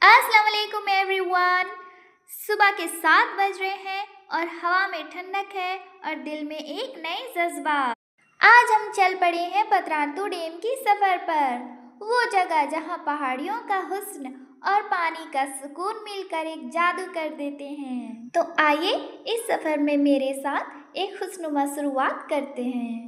अस्सलाम वालेकुम एवरीवन। सुबह के 7 बज रहे हैं और हवा में ठंडक है और दिल में एक नई जज्बा। आज हम चल पड़े हैं पतरातू डैम की सफ़र पर, वो जगह जहां पहाड़ियों का हुस्न और पानी का सुकून मिलकर एक जादू कर देते हैं। तो आइए इस सफ़र में मेरे साथ एक खुशनुमा शुरुआत करते हैं।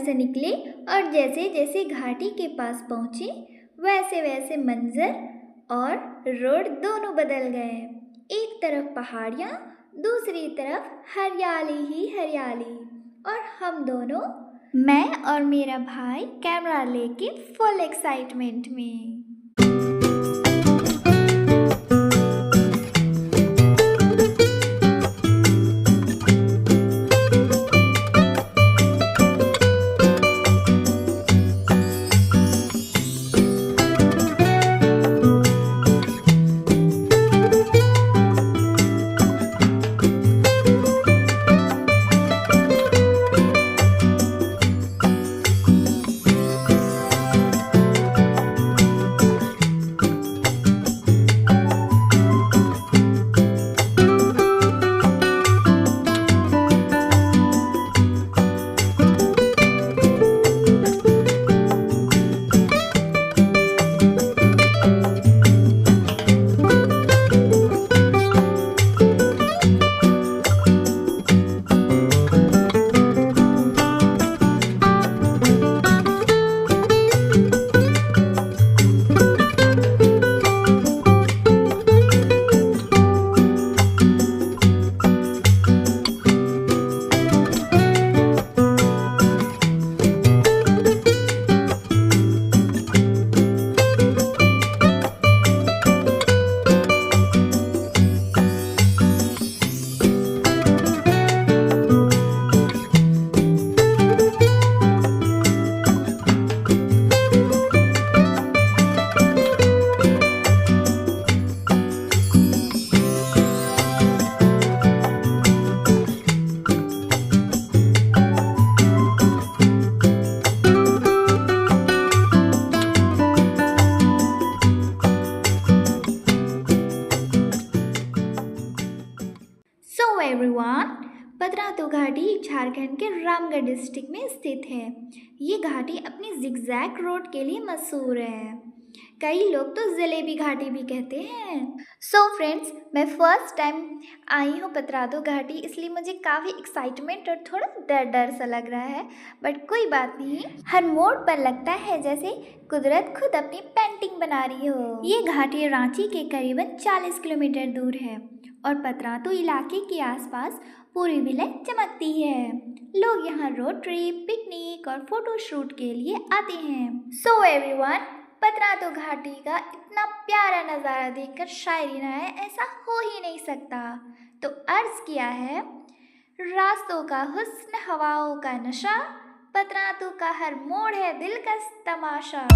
से निकले और जैसे जैसे घाटी के पास पहुंचे वैसे वैसे मंजर और रोड दोनों बदल गए। एक तरफ पहाड़ियाँ, दूसरी तरफ हरियाली ही हरियाली, और हम दोनों, मैं और मेरा भाई, कैमरा लेके फुल एक्साइटमेंट में। एवरीवन, पतरातू घाटी झारखंड के रामगढ़ डिस्ट्रिक्ट में स्थित है। ये घाटी अपनी जिगजैग रोड के लिए मशहूर है। कई लोग तो जलेबी घाटी भी कहते हैं। सो फ्रेंड्स, मैं फर्स्ट टाइम आई हूँ पतरातू घाटी, इसलिए मुझे काफ़ी एक्साइटमेंट और थोड़ा डर डर सा लग रहा है। बट कोई बात नहीं, हर मोड़ पर लगता है जैसे कुदरत खुद अपनी पेंटिंग बना रही हो। ये घाटी रांची के करीबन 40 किलोमीटर दूर है और पतरातू इलाके के आसपास पूरी विलेज चमकती है। लोग यहाँ रोड ट्रिप, पिकनिक और फोटो शूट के लिए आते हैं। सो एवरीवन, पतरातू घाटी का इतना प्यारा नज़ारा देखकर शायरी ना है ऐसा हो ही नहीं सकता। तो अर्ज किया है, रास्तों का हुस्न, हवाओं का नशा, पतरातू का हर मोड़ है दिलकश तमाशा।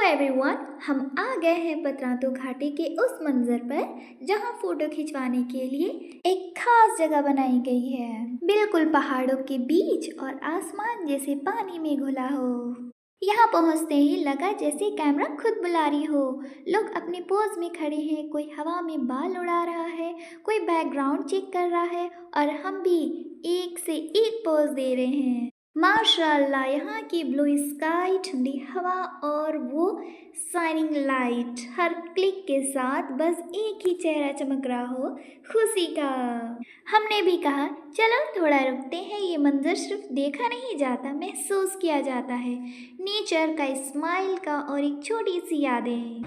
एवरीवन, हम आ गए हैं पतरातू घाटी के उस मंजर पर जहां फोटो खिंचवाने के लिए एक खास जगह बनाई गई है। बिल्कुल पहाड़ों के बीच और आसमान जैसे पानी में घुला हो। यहाँ पहुँचते ही लगा जैसे कैमरा खुद बुला रही हो। लोग अपने पोज में खड़े हैं, कोई हवा में बाल उड़ा रहा है, कोई बैकग्राउंड चेक कर रहा है और हम भी एक से एक पोज दे रहे हैं। माशाल्लाह, यहाँ की ब्लू स्काई, ठंडी हवा और वो शाइनिंग लाइट, हर क्लिक के साथ बस एक ही चेहरा चमक रहा हो, खुशी का। हमने भी कहा चलो थोड़ा रुकते हैं, ये मंजर सिर्फ देखा नहीं जाता, महसूस किया जाता है। नेचर का, स्माइल का और एक छोटी सी यादें।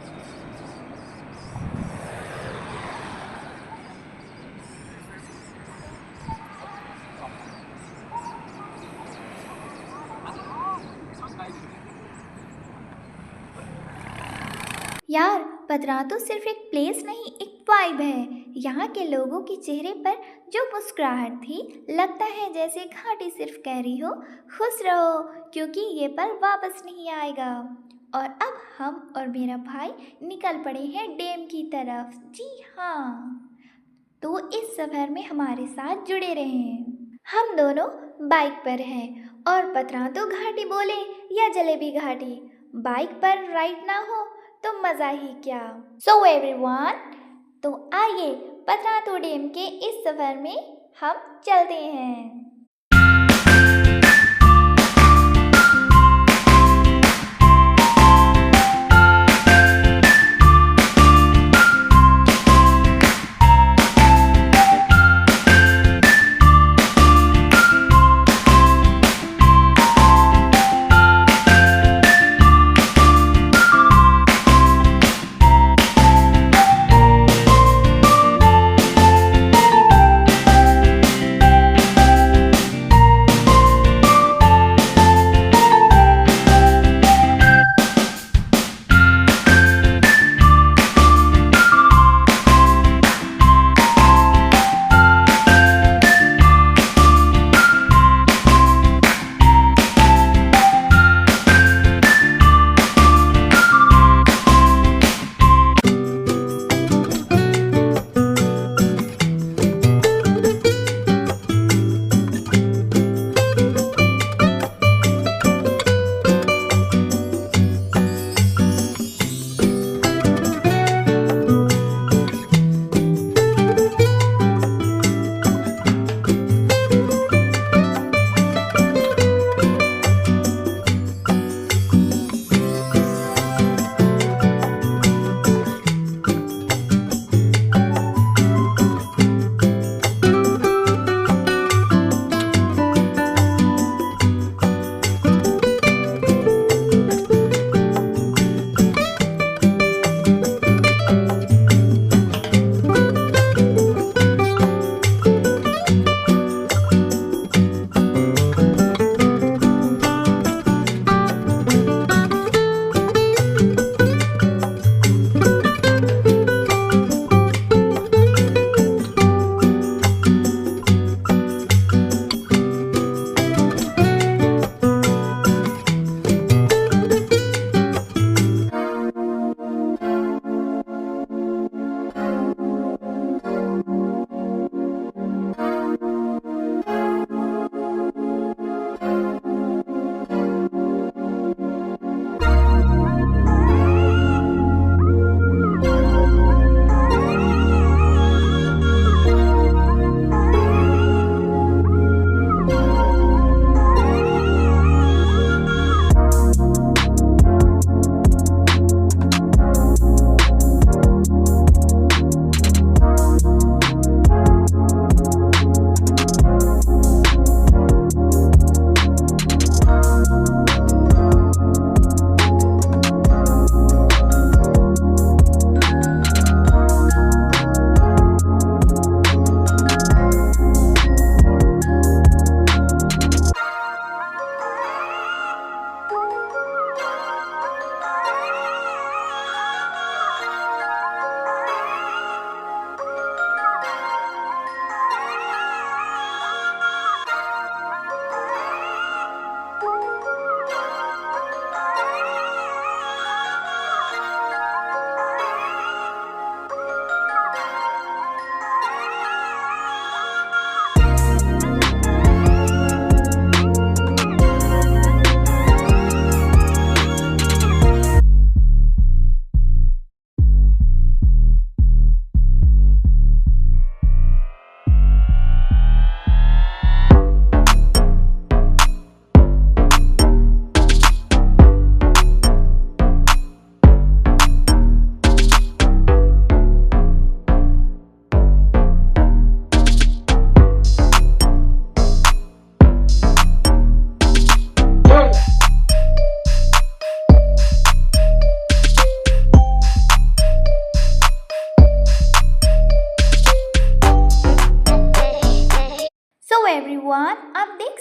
यार, पतरातू सिर्फ एक प्लेस नहीं, एक वाइब है। यहाँ के लोगों के चेहरे पर जो मुस्कुराहट थी, लगता है जैसे घाटी सिर्फ कह रही हो खुश रहो क्योंकि ये पल वापस नहीं आएगा। और अब हम और मेरा भाई निकल पड़े हैं डैम की तरफ। जी हाँ, तो इस सफ़र में हमारे साथ जुड़े रहें। हम दोनों बाइक पर हैं और पतरातू घाटी बोले या जलेबी घाटी, बाइक पर राइड ना हो तो मज़ा ही क्या। सो एवरीवन, तो आइए पतरातू डैम के इस सफ़र में हम चलते हैं।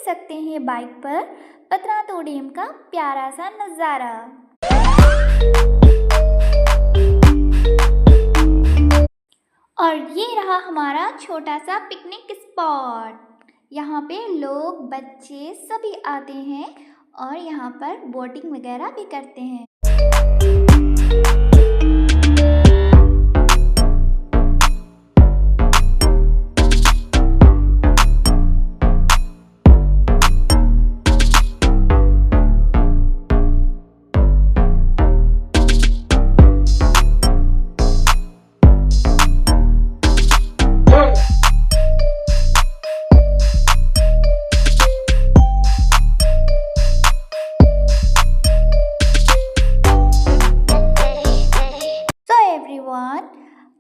सकते हैं बाइक पर पतरातू डैम का प्यारा सा नज़ारा। और ये रहा हमारा छोटा सा पिकनिक स्पॉट। यहाँ पे लोग, बच्चे सभी आते हैं और यहाँ पर बोटिंग वगैरह भी करते हैं।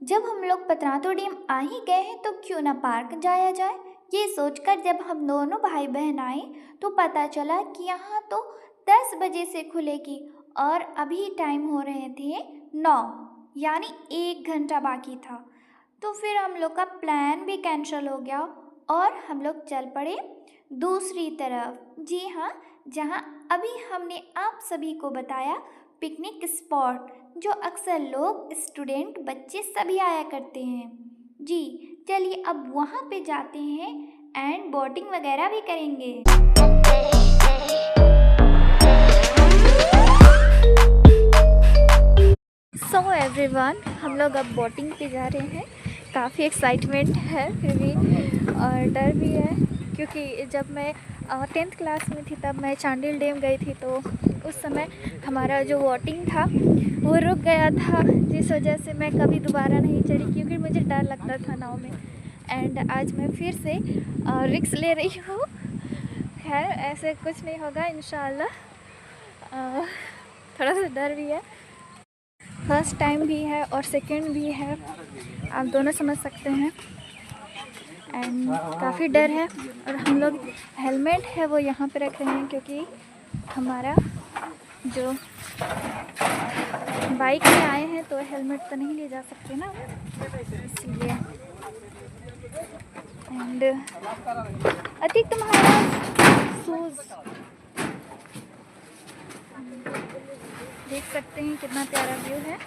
जब हम लोग पतरातू डैम आ ही गए हैं तो क्यों ना पार्क जाया जाए। ये सोचकर जब हम दोनों भाई बहन आए तो पता चला कि यहाँ तो 10 बजे से खुलेगी और अभी टाइम हो रहे थे 9, यानी 1 घंटा बाकी था। तो फिर हम लोग का प्लान भी कैंसिल हो गया और हम लोग चल पड़े दूसरी तरफ। जी हाँ, जहाँ अभी हमने आप सभी को बताया पिकनिक स्पॉट, जो अक्सर लोग, स्टूडेंट, बच्चे सभी आया करते हैं। जी चलिए अब वहाँ पे जाते हैं एंड बोटिंग वगैरह भी करेंगे। सो एवरीवन, हम लोग अब बोटिंग पे जा रहे हैं। काफ़ी एक्साइटमेंट है फिर भी और डर भी है, क्योंकि जब मैं 10th क्लास में थी तब मैं चांडिल डैम गई थी, तो उस समय हमारा जो बोटिंग था वो रुक गया था, जिस वजह से मैं कभी दोबारा नहीं चढ़ी, क्योंकि मुझे डर लगता था नाव में। एंड आज मैं फिर से रिस्क ले रही हूँ। खैर ऐसे कुछ नहीं होगा इंशाल्लाह। थोड़ा सा डर भी है, फर्स्ट टाइम भी है और सेकंड भी है, आप दोनों समझ सकते हैं। एंड काफ़ी डर है और हम लोग हेलमेट है वो यहाँ पे रख रहे हैं, क्योंकि हमारा जो बाइक में आए हैं तो हेलमेट तो नहीं ले जा सकते ना, इसलिए। एंड अतिक तुम्हारा शूज़ देख सकते हैं कितना प्यारा व्यू है।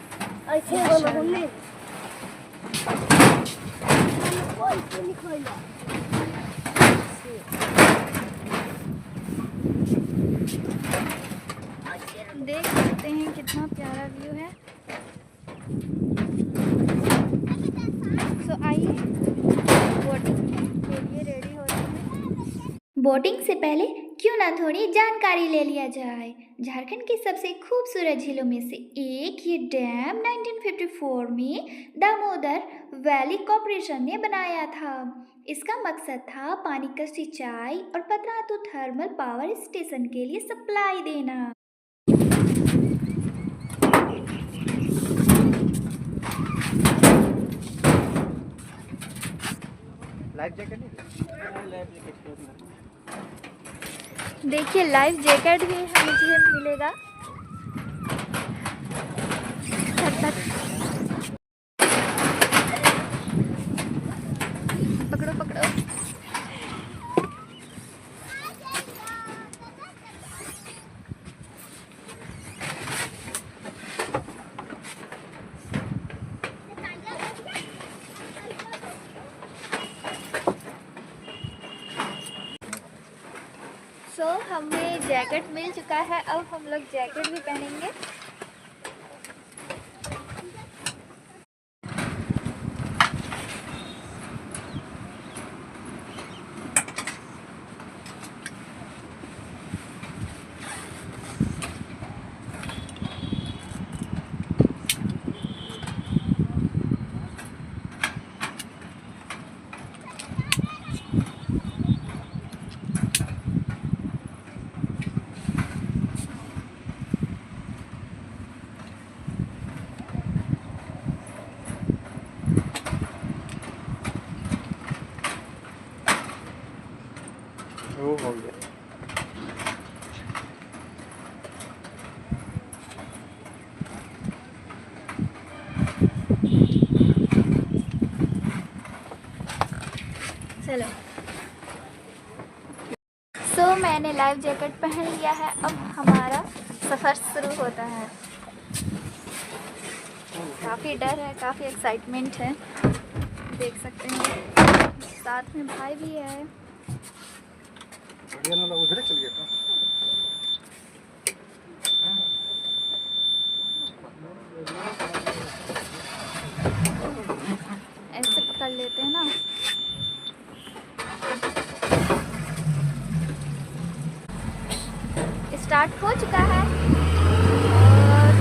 देख सकते हैं कितना प्यारा व्यू है। सो आइए बोटिंग के लिए रेडी हो रहे हैं। बोटिंग से पहले क्यों ना थोड़ी जानकारी ले लिया जाए। झारखंड की सबसे खूबसूरत झीलों में से एक ये डैम 1954 में दामोदर वैली कॉर्पोरेशन ने बनाया था। इसका मकसद था पानी का सिंचाई और पतरातू थर्मल पावर स्टेशन के लिए सप्लाई देना। लाइफ जैकेट देखिए लाइफ जैकेट भी मुझे मिलेगा। पकड़ो पकड़ो। सो हमें जैकेट मिल चुका है, अब हम लोग जैकेट भी पहनेंगे। हमने लाइफ जैकेट पहन लिया है। अब हमारा सफ़र शुरू होता है। काफ़ी डर है, काफ़ी एक्साइटमेंट है, देख सकते हैं। साथ में भाई भी है। उधर चल गया। ऐसे पकड़ लेते हैं ना। स्टार्ट हो चुका है और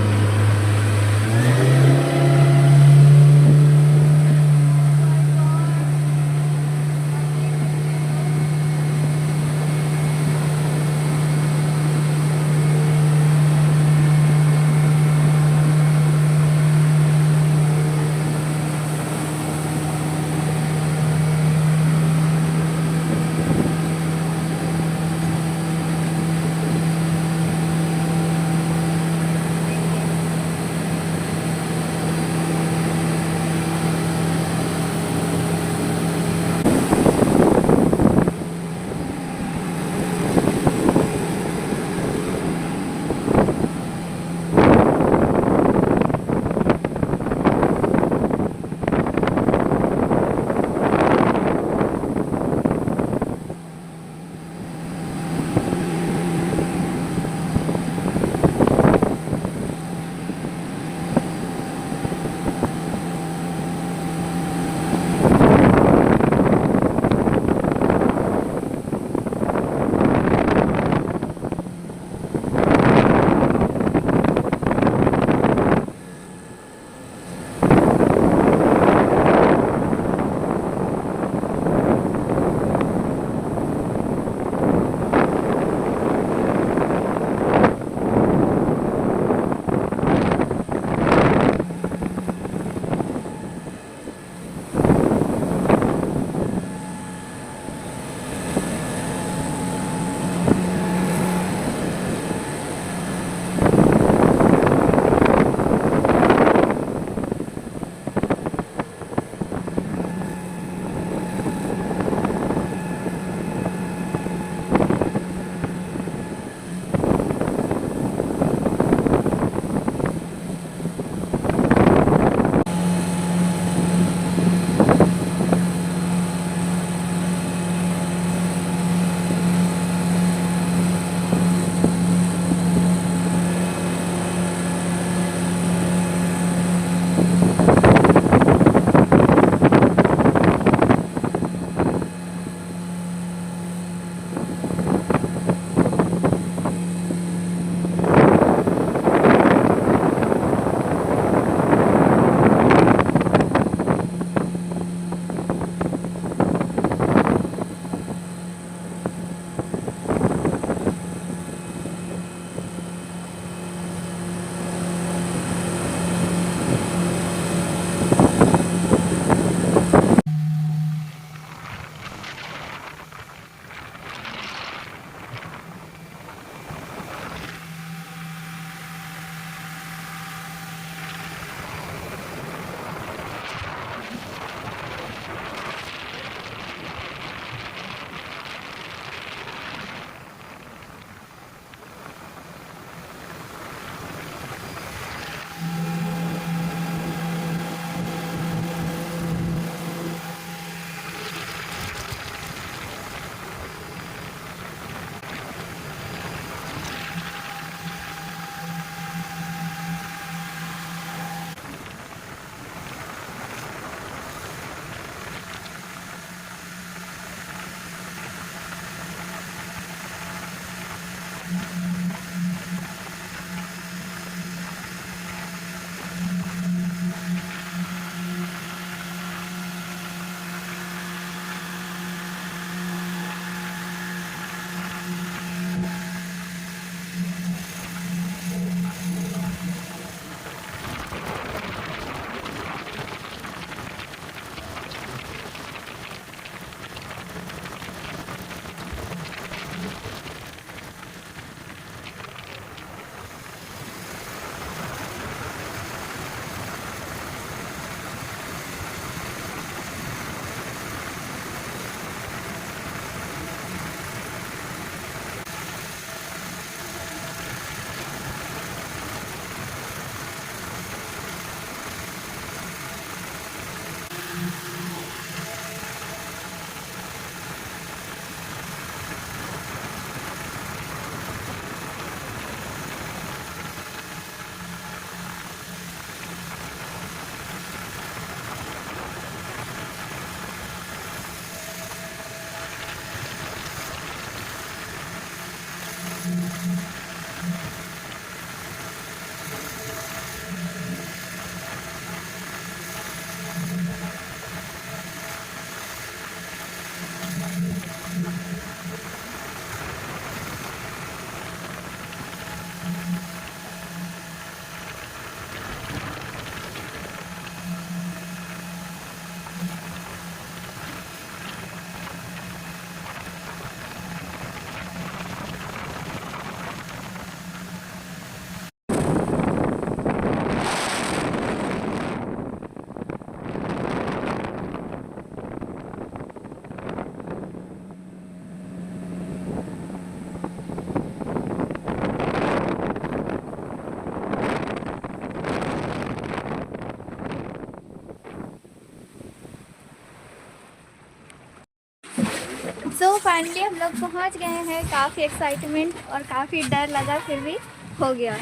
फाइनली हम लोग पहुंच गए हैं। काफ़ी एक्साइटमेंट और काफ़ी डर लगा, फिर भी हो गया।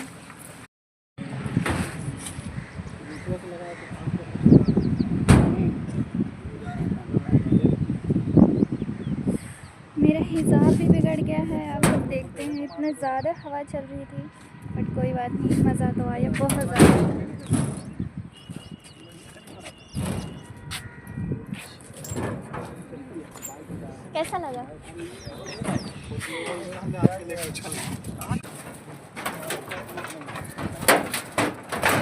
मेरा हिसाब भी बिगड़ गया है। आप लोग देखते हैं, इतना ज़्यादा हवा चल रही थी, बट कोई बात नहीं, मज़ा तो आया बहुत ज़्यादा। कैसा लगा?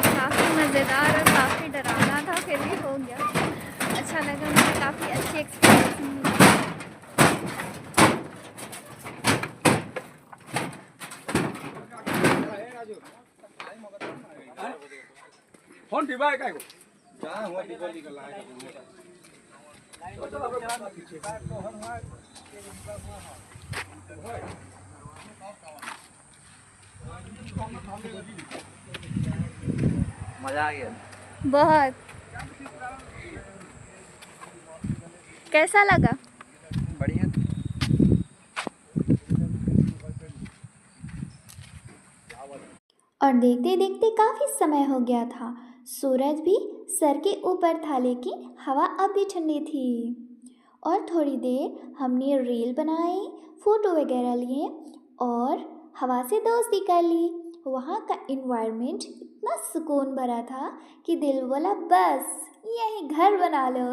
काफ़ी मज़ेदार और काफ़ी डरावना था, फिर भी हो गया। अच्छा लगा, मुझे काफ़ी अच्छी एक्सपीरियंस मिली। फोन डिबाय काय को जा हुआ डिबली का लाए मजा आ गया बहुत। कैसा लगा? बढ़िया। और देखते देखते काफ़ी समय हो गया था। सूरज भी सर के ऊपर था, लेकिन हवा अब भी ठंडी थी। और थोड़ी देर हमने रील बनाई, फ़ोटो वगैरह लिए और हवा से दोस्ती कर ली। वहाँ का इन्वायरमेंट इतना सुकून भरा था कि दिल बोला बस यहीं घर बना लो।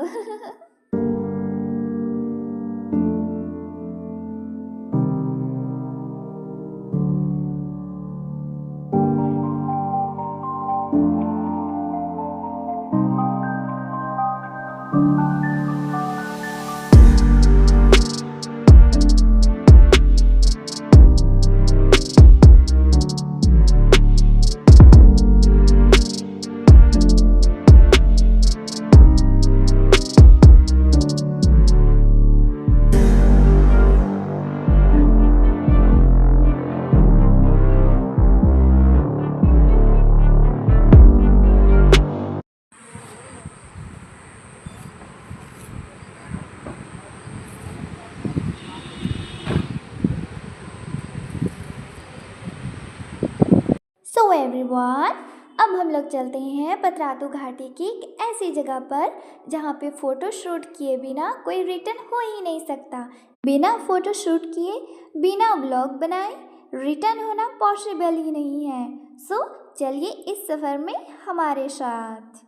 सो एवरीवन, अब हम लोग चलते हैं पतरातू घाटी की एक ऐसी जगह पर जहाँ पे फ़ोटो शूट किए बिना कोई रिटर्न हो ही नहीं सकता। बिना फ़ोटो शूट किए, बिना व्लॉग बनाए रिटर्न होना पॉसिबल ही नहीं है। सो चलिए इस सफ़र में हमारे साथ।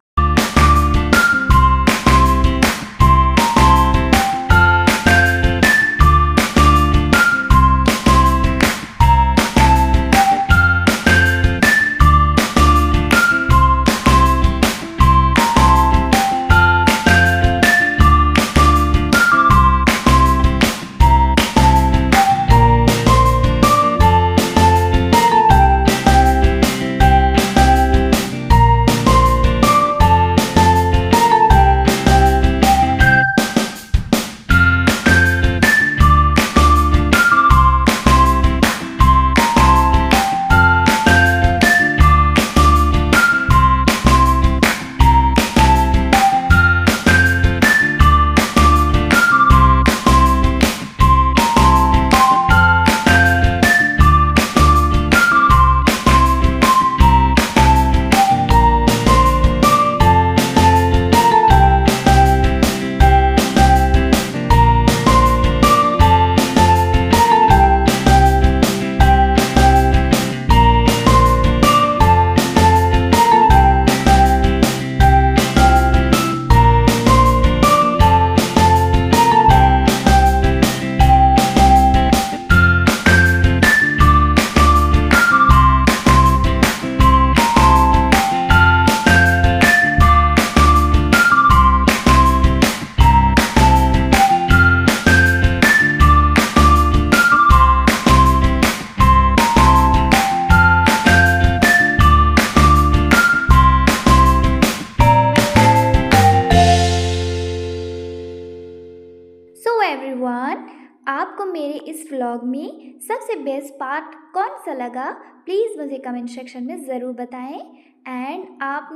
सो एवरीवन, आपको मेरे इस व्लॉग में सबसे बेस्ट पार्ट कौन सा लगा, प्लीज़ मुझे कमेंट सेक्शन में ज़रूर बताएं। एंड आप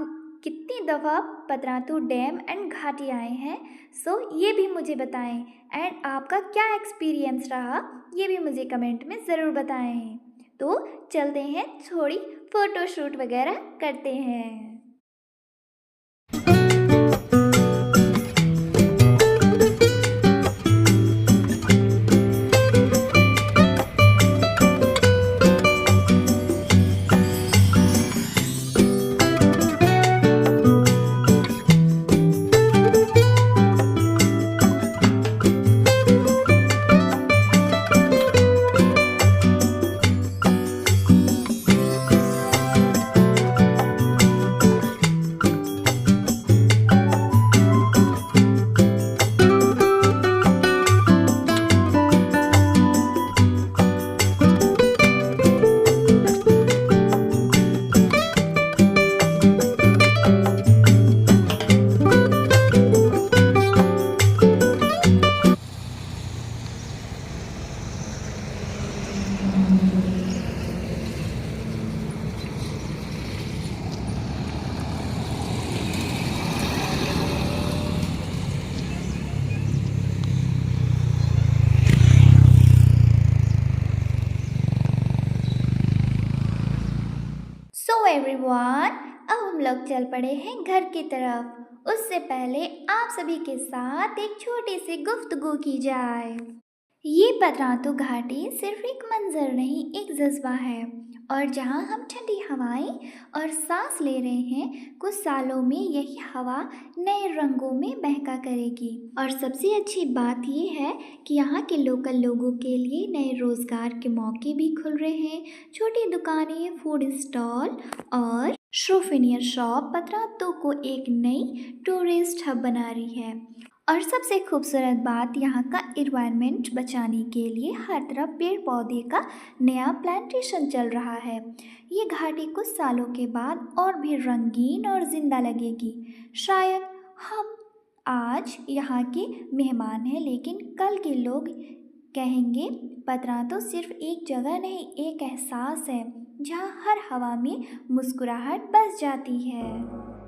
कितनी दफ़ा पतरातू डैम एंड घाटी आए हैं, सो ये भी मुझे बताएं। एंड आपका क्या एक्सपीरियंस रहा ये भी मुझे कमेंट में ज़रूर बताएं। तो चलते हैं, थोड़ी फ़ोटोशूट वगैरह करते हैं। सो एवरीवन, अब हम लोग चल पड़े हैं घर की तरफ। उससे पहले आप सभी के साथ एक छोटी सी गुफ्तगू की जाए। ये पतरातू घाटी सिर्फ एक मंजर नहीं, एक जज्बा है। और जहाँ हम ठंडी हवाएं और सांस ले रहे हैं, कुछ सालों में यही हवा नए रंगों में महका करेगी। और सबसे अच्छी बात ये है कि यहाँ के लोकल लोगों के लिए नए रोजगार के मौके भी खुल रहे हैं। छोटी दुकानें, फूड स्टॉल और सोवेनियर शॉप पतरातू को एक नई टूरिस्ट हब बना रही है। और सबसे खूबसूरत बात, यहाँ का इन्वायरमेंट बचाने के लिए हर तरफ पेड़ पौधे का नया प्लांटेशन चल रहा है। ये घाटी कुछ सालों के बाद और भी रंगीन और ज़िंदा लगेगी। शायद हम आज यहाँ के मेहमान हैं, लेकिन कल के लोग कहेंगे पतरातू सिर्फ एक जगह नहीं, एक एहसास है जहाँ हर हवा में मुस्कुराहट बस जाती है।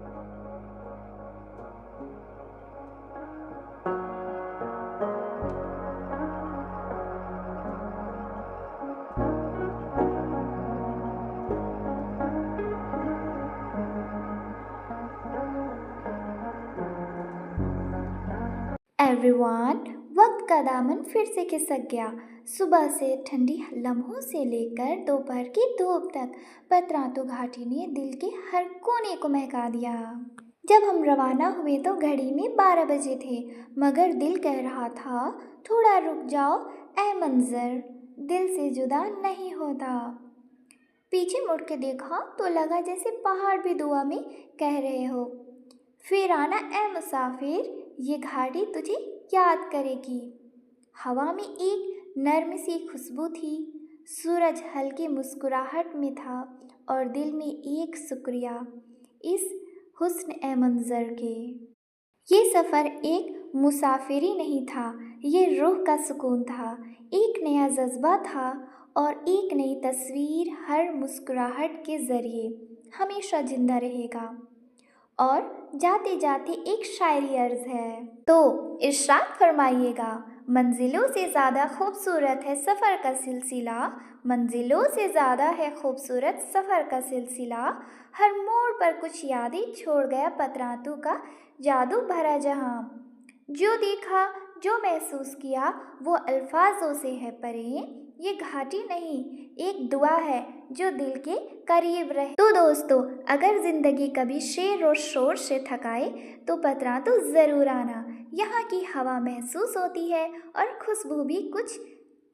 एवरीवन, वक्त का दामन फिर से खिसक गया। सुबह से ठंडी लम्हों से लेकर दोपहर की धूप तक पतरातू घाटी ने दिल के हर कोने को महका दिया। जब हम रवाना हुए तो घड़ी में 12 बजे थे, मगर दिल कह रहा था थोड़ा रुक जाओ, ऐ मंजर दिल से जुदा नहीं होता। पीछे मुड़ के देखा तो लगा जैसे पहाड़ भी दुआ में कह रहे हो, फिर आना ऐ मुसाफिर, ये घाटी तुझे याद करेगी। हवा में एक नर्म सी खुशबू थी, सूरज हल्की मुस्कुराहट में था और दिल में एक शुक्रिया इस हुस्न ए मंजर के। ये सफ़र एक मुसाफिरी नहीं था, ये रूह का सुकून था, एक नया जज्बा था और एक नई तस्वीर हर मुस्कुराहट के ज़रिए हमेशा जिंदा रहेगा। और जाते जाते एक शायरी अर्ज है, तो इरशाद फरमाइएगा। मंजिलों से ज़्यादा खूबसूरत है सफ़र का सिलसिला, मंजिलों से ज़्यादा है खूबसूरत सफ़र का सिलसिला। हर मोड़ पर कुछ यादें छोड़ गया पतरातू का जादू भरा जहां। जो देखा, जो महसूस किया, वो अल्फाजों से है परे। ये घाटी नहीं, एक दुआ है जो दिल के करीब रहे। तो दोस्तों, अगर ज़िंदगी कभी शेर और शोर से थकाए तो पतरातू ज़रूर आना। यहाँ की हवा महसूस होती है और खुशबू भी कुछ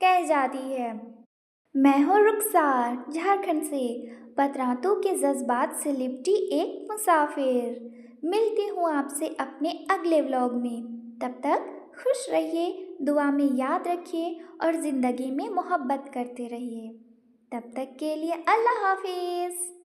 कह जाती है। मैं हूँ रुखसार झारखंड से, पतरातू के जज्बात से लिपटी एक मुसाफिर। मिलती हूँ आपसे अपने अगले व्लॉग में। तब तक खुश रहिए, दुआ में याद रखिए और ज़िंदगी में मोहब्बत करते रहिए। तब तक के लिए अल्लाह हाफिज़।